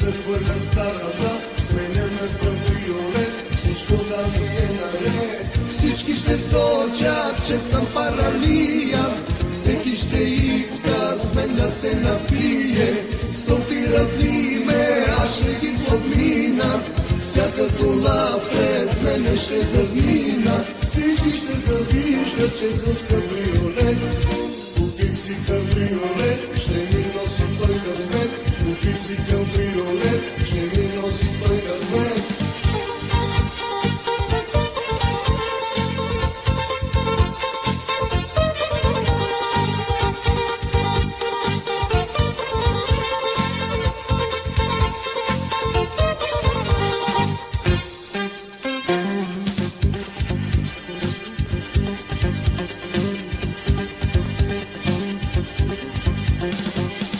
захвърля старата, сменяме с кабриолет, всичко да ми е наред. Всички ще сочат, че съм паралия, всеки ще иска с мен да се напие. Стопират ли ме, аз ще ги подмина, всяка кола пред мене ще задмина. Всички ще завиждат, че съм с кабриолет. Купих си кабриолет, ще ми носи той късмет. Купих си кабриолет, ще ми носи той късмет.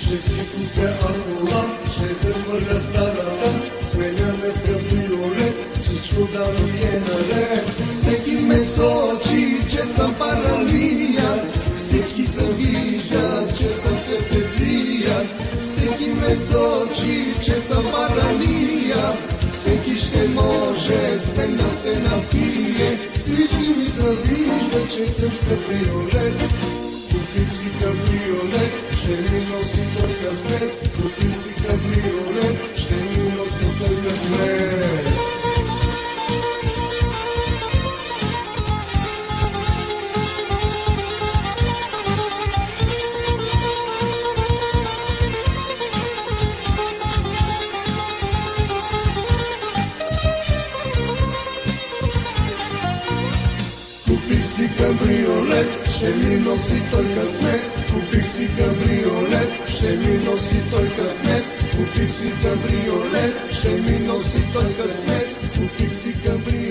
Ще си купя аз кола, ще захвърля старата, сменяме с кабриолет, всичко да ми е наред. Всеки ме сочи, че съм паралия, всички завиждат, че съм тефетлия. Всеки ме сочи, че съм паралия, всеки ще може с мен да се напие. Всички ми завиждат, че съм с кабриолет. Купих си кабриолет, ще ми носи той късмет. Купих си кабриолет, ще ми носи той късмет. Купих си кабриолет, ще ми носи той късмет. Купих си кабриолет, ще ми носи той късмет. Купих си кабриолет, ще ми носи той късмет. Купих си кабриолет.